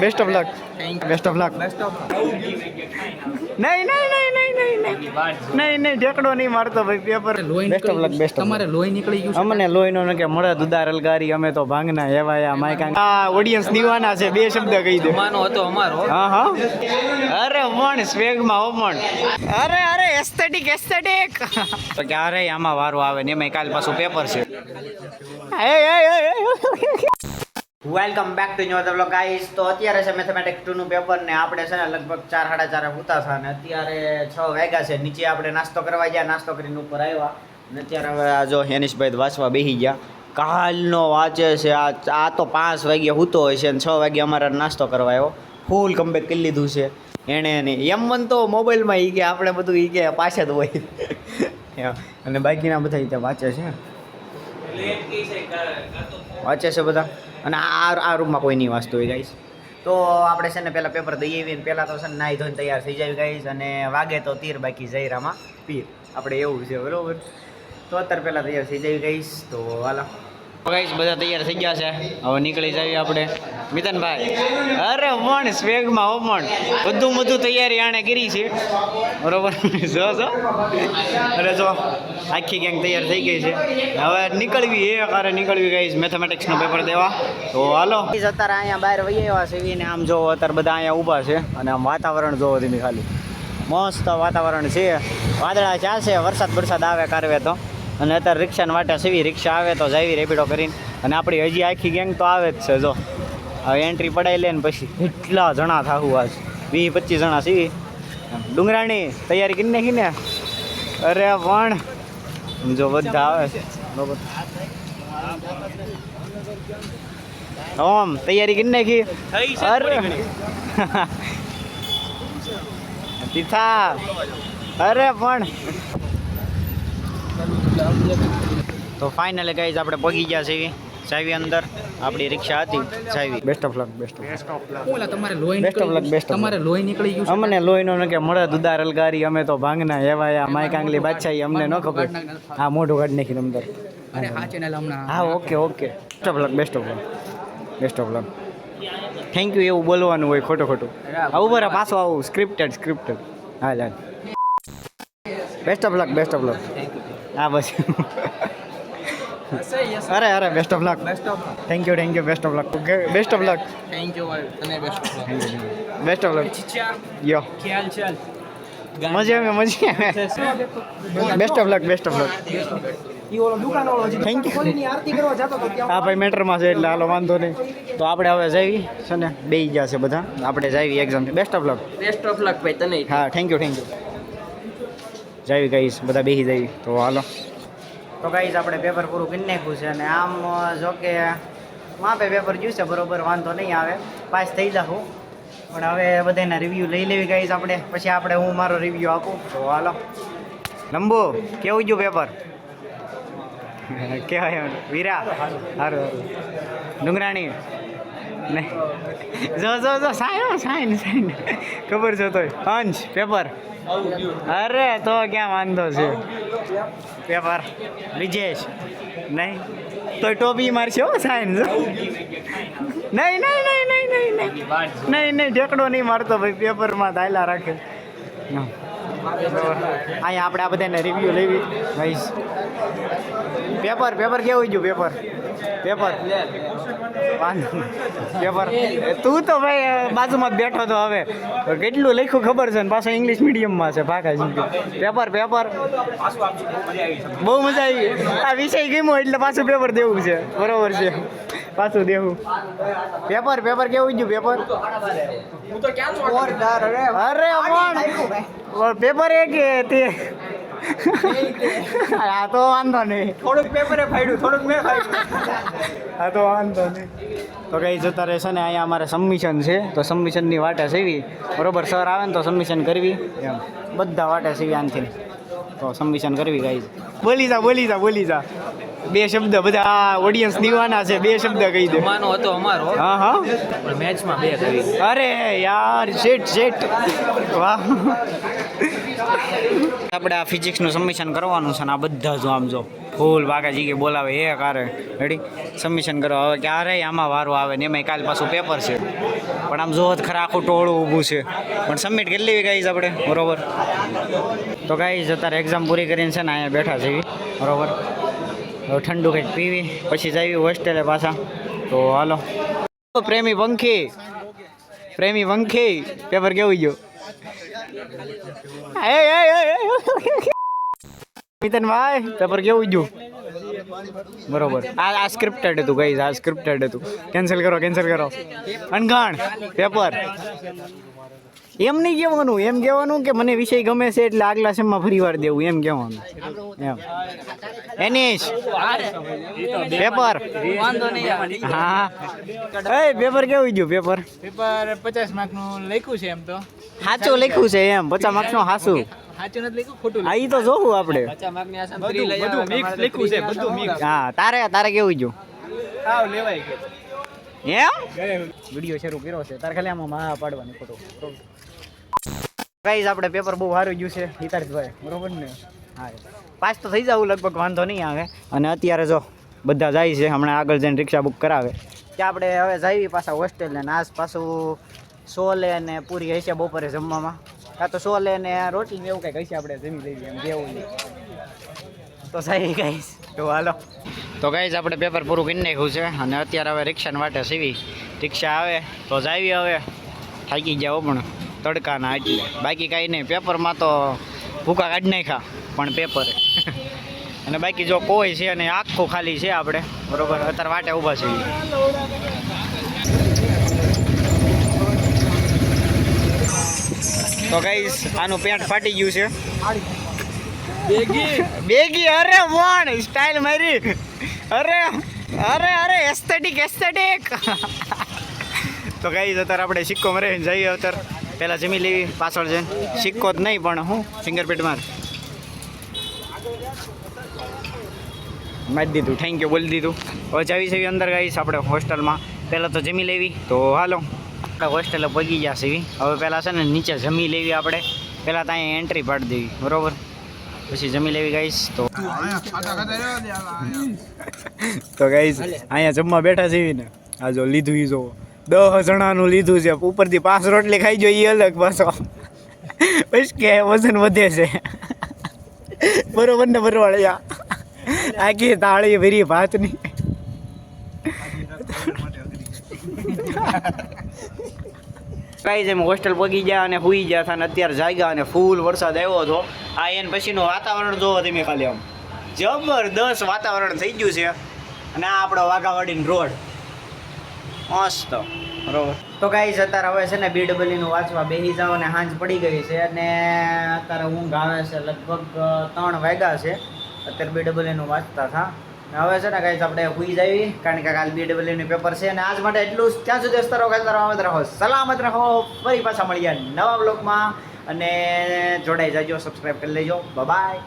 Best of luck best of luck नहीं नहीं नहीं नहीं नहीं नहीं नहीं नहीं ઢેકડો નહીં મારતો ભાઈ paper best of luck best તમારે લોહી નીકળી ગયું અમને લોહી નો કે મળે દુધારલ ગારી અમે તો ભાંગના એવાયા માયકા આ ઓડિયન્સ દીવાના છે બે શબ્દ કહી દે માનો હતો અમારો હા હા અરે મણ સ્વેગ માં હો મણ અરે અરે એસ્થેટિક એસ્થેટિક તો ક્યારે આમાં વારો આવે ને એમાં કાલ પાછું પેપર છે welcome back to new vlog guys. તો અત્યારે છે મેથેમેટિક્સ 2 નું પેપર ને આપણે છે ને લગભગ 4:30 ઉતા હતા ને અત્યારે 6 વાગ્યા છે. નીચે આપણે નાસ્તો કરવા ગયા, નાસ્તો કરીને ઉપર આવ્યા ને અત્યારે હવે આ જો હેનિશભાઈ વાંચવા બેસી ગયા. કાલનો વાંચે છે આ તો 5 વાગ્યે સૂતો હોય છે અને 6 વાગ્યે અમારે નાસ્તો કરવા આવ્યો. ફૂલ કમબેક કરી લીધું છે એણે એમ મન તો મોબાઈલમાં ઈ કે આપણે બધું ઈ કે પાછે જ હોય અને બાકીના બધા રીતે વાંચે છે છે બધા અને આ રૂમમાં કોઈ નહીં વાંચતું હોય ગાઈસ. તો આપણે છે ને પહેલાં પેપર દઈએ આવીને પહેલાં તો છે ને નાહી ધોઈને તૈયાર થઈ જાય ગાઈસ અને વાગે તો તીર બાકી જયરામાં પીર આપણે એવું છે બરાબર. તો અત્યારે પહેલાં તૈયાર થઈ જાય ગાઈસ. તો હાલો ગાઈસ બધા તૈયાર થઈ ગયા છે, હવે નીકળી જઈએ આપણે. મિતનભાઈ અરે પણ સ્વેગમાં હો પણ બધું તૈયારી આણે કરી છે બરોબર. જો અરે જો આખી ગેંગ તૈયાર થઈ ગઈ છે, હવે નીકળવી નીકળવી ગઈ મેથેમેટિક્સનું પેપર દેવા. તો હાલો અત્યારે અહીંયા બહાર વહી આવ્યા છે ને આમ જો અત્યારે બધા અહીંયા ઊભા છે અને આમ વાતાવરણ જોવો તમે ખાલી મસ્ત વાતાવરણ છે. વાદળા ચાલશે, વરસાદ આવે કારવે તો. અને અત્યારે રિક્ષાને વાટે સીવી રિક્ષા આવે તો જાવી રેપિડો કરીને અને આપણી હજી આખી ગેંગ તો આવે જ છે. જો હવે એન્ટ્રી પડાવી લે ને પછી એટલા જણા થાવું આજ 20-25 જણા સીવી. ડુંગરાણી તૈયારી કરી નાખી ને? અરે પણ જો બધા આવે બરોબર. ઓમ તૈયારી કરી નાખી? અરે તીથા અરે પણ તો ફાઇનલી ગાઈઝ આપણે પહોંચી ગયા છીએ ચાવી અંદર. આપણી રિક્ષા હતી ચાવી. Best of luck best of luck તમારે લોહી બેસ્ટ ઓફ લક બેસ્ટ તમારે લોહી નીકળી ગયું. અમને લોહીનો ન કે મળે દુધારલ ગારી અમે તો ભાંગના એવાયા માય કાંગલી બાદશાહી અમને ન ખબર. હા મોઢું કાઢી નાખીને અંદર. અરે હા ચેનલ હમણાં હા okay best of luck best of luck best of luck. Thank you એવું બોલવાનું હોય ખોટું આવું બરા પાછો આવું સ્ક્રિપ્ટેડ હાલ બેસ્ટ ઓફ લક હા બસ અરે best of luck thank you best of luck best of luck thank you તને બેસ્ટ ઓફ લક યો ખ્યાલ ચાલ મજા best of luck thank you. હા ભાઈ મેટરમાં છે એટલે હાલો વાંધો નહીં. તો આપણે હવે જઈએ છે ને બેસી ગયા છે બધા, આપણે જઈએ એક્ઝામ. બેસ્ટ ઓફ લક ભાઈ તને. હા થેન્ક યુ જઈએ ગાઈસ બધા બેસી જઈએ. તો હાલો તો ગાઈસ આપણે પેપર પૂરું કરી નાખ્યું છે અને આમ જો કે માપે પેપર ગયું છે બરોબર, વાંધો નહીં આવે, પાસ થઈ જાઉં. પણ હવે બધાના રિવ્યૂ લઈ લેવી ગાઈસ આપણે, પછી આપણે હું મારો રિવ્યૂ આપું. તો હાલો લંબુ કેવું ગયું પેપર? કેવાય વીરા સારું ડુંગરાણી નહીં જો સાઈન ખબર છે તોય અંશ પેપર અરે તો ક્યાં વાંધો છે પેપર બ્રિજેશ નહીં તો ટોપી મારશે હો સાઈન નહીં ઢેકડો નહીં મારતો ભાઈ, પેપરમાં દાયલા રાખે. અહીંયા આપણે આ બધાને રિવ્યૂ લેવી ભાઈ. પેપર કેવું ગયું? પેપર પેપર તું તો ભાઈ બાજુમાં જ બેઠો તો હવે કેટલું લખ્યું ખબર છે ને પાછું ઇંગ્લિશ મીડિયમમાં છે ભાગા. પેપર બહુ મજા આવી. આ વિષય ગમ્યો એટલે પાછું પેપર દેવું છે બરોબર છે, પાછું દેવું. પેપર કેવું ગયું? અરે પેપર એ કે તે આ તો વાંધો નહીં, થોડુંક પેપરે ફાડ્યું, થોડુંક મેં ફાડ્યું. હા તો વાંધો નહીં. તો કઈ જતા રહેશે ને અહીંયા અમારે સબમિશન છે તો સબમિશનની વાટે સેવી બરોબર. સર આવે ને તો સબમિશન કરવી એમ બધા વાટે સેવી આનથી તો સબમિશન કરવી. ગાઈઝ બોલી જા બે શબ્દ બધા ઓડિયન્સ દીવાના છે, બે શબ્દ કહી દે. માનો હતો અમારો હા પણ મેચમાં બે કરી. અરે યાર શેટ વાહ. આપણે આ ફિઝિક્સનું સબમિશન કરવાનું છે ને આ બધા જો આમ જો ફૂલ બાકાજી કે બોલાવે એ કારે રેડી સબમિશન કરો. હવે ક્યારે આમાં વારો આવે ને એમાં કાલ પાછું પેપર છે. પણ આમ જોવો ખરા આખું ટોળું ઊભું છે પણ સબમિટ કરી લેવી ગાઈઝ આપણે બરોબર. તો ગાઈઝ અત્યારે એક્ઝામ પૂરી કરીને છે ને અહીંયા બેઠા છે બરોબર. હવે ઠંડુ કંઈક પીવી પછી જઈએ હોસ્ટેલે પાછા. તો હાલો પ્રેમી પંખી પેપર કેવું ગયું મિતનભાઈ પેપર કેવું ગયું બરોબર. આ સ્ક્રિપ્ટેડ હતું ગાઈઝ, આ સ્ક્રિપ્ટેડ હતું. કેન્સલ કરો અનગાણ પેપર. એમ નહીં કહેવાનું, એમ કહેવાનું કે મને વિષય ગમે છે એટલે આગલા સેમમાં ફરી વાર દેવું એમ કહેવાનું. એમ એનીશ પેપર હા એ પેપર કેવું ગયું પેપર 50 માર્કનું લખ્યું છે એમ તો સાચું લખ્યું છે એમ 50 માર્ક્સનું સાચું સાચું નથી લખ્યું ખોટું આ ઈ તો જોવું આપણે બધું મિક્સ લખ્યું છે બધું મિક્સ. હા તારે કેવું ગયું આવ લેવાય એમ વિડિયો શરૂ કર્યો છે તારે ખાલી આમાં મા પાડવાની ફોટો ગાઈઝ આપણે પેપર બહુ સારું ગયું છે હિતાર્થભાઈ બરોબર ને. હા પાસ તો થઈ જાવ લગભગ વાંધો નહીં આવે. અને અત્યારે જો બધા જાય છે હમણાં આગળ જઈને રિક્ષા બુક કરાવે ત્યાં આપણે હવે જઈએ પાછા હોસ્ટેલને. ને આજ પાછું સોલે ને પૂરી હશે બપોરે જમવામાં, કાં તો સોલે ને રોટલી એવું કંઈક હશે આપણે જમી લઈએ એમ જેવું નહીં તો સારી ગાઈઝ. તો હાલો તો ગાઈઝ આપણે પેપર પૂરું કરી નાખ્યું છે અને અત્યારે હવે રિક્ષાને વાટે સીવી રિક્ષા આવે તો જાવી. હવે થાકી જાઓ પણ તડકાના એટલે બાકી કાંઈ નહીં. પેપરમાં તો ભૂકા કાઢી નાખ્યા પણ પેપર અને બાકી જો કોઈ છે અને આખું ખાલી છે આપણે બરોબર. અત્યારે વાટે ઊભા છીએ. તો ગાઈઝ આનું પેન્ટ ફાટી ગયું છે બેગી. અરે વણ સ્ટાઇલ મારી. અરે એસ્થેટિક તો ગાઈઝ અત્યારે આપણે સિક્કો મરે જઈએ. અત્યારે પહેલાં જમી લેવી પાછળ જઈને. સિક્કો જ નહીં પણ હું ફિંગરપ્રિન્ટ મારી દીધું. થેન્ક યુ બોલી દીધું. હવે જાવી છે અંદર ગાઈશ આપણે હોસ્ટેલમાં. પહેલાં તો જમી લેવી. તો હાલો આપણે હોસ્ટેલે પગી ગયા છે. હવે પહેલાં છે ને નીચે જમી લેવી આપણે. પહેલાં તો અહીંયા એન્ટ્રી પાડી દેવી બરોબર, પછી જમી લેવી ગાઈશ. તો ગાઈશ અહીંયા જમવા બેઠા છે ને આ જો લીધું ઈ જો 10 જણાનું લીધું છે. ઉપરથી 5 રોટલી ખાઈ જો એ અલગ પાછો પછી કે વજન વધે છે બરોબર ને બરવાળિયા. આખી તાળી ભરી ભાતની. કઈ જેમ હોસ્ટેલ પગી ગયા અને હુઈ ગયા હતા અને અત્યારે જાગ્યા અને ફૂલ વરસાદ આવ્યો હતો. આ એને પછીનું વાતાવરણ જોવો તમે ખાલી આમ જબરદસ્ત વાતાવરણ થઈ ગયું છે. અને આ આપણો વાઘાવાડીનો રોડ મસ્ત બરોબર. તો ગાઈસ અત્યારે હવે છે ને BWનું વાંચવા બેસી જાઓ અને સાંજ પડી ગઈ છે અને અત્યારે ઊંઘ આવે છે. લગભગ 3 વાગ્યા છે અત્યારે BWનું વાંચતા હતા. હવે છે ને ગાઈસ આપણે હુઈ જઈએ કારણ કે કાલ BWનું પેપર છે. અને આજ માટે એટલું જ. ત્યાં સુધી હસતા રહો, ખેલતા રહો, સલામત રહો. ફરી પાછા મળીએ નવા બ્લોગમાં અને જોડાઈ જાજો, સબસ્ક્રાઈબ કરી લેજો. બાય.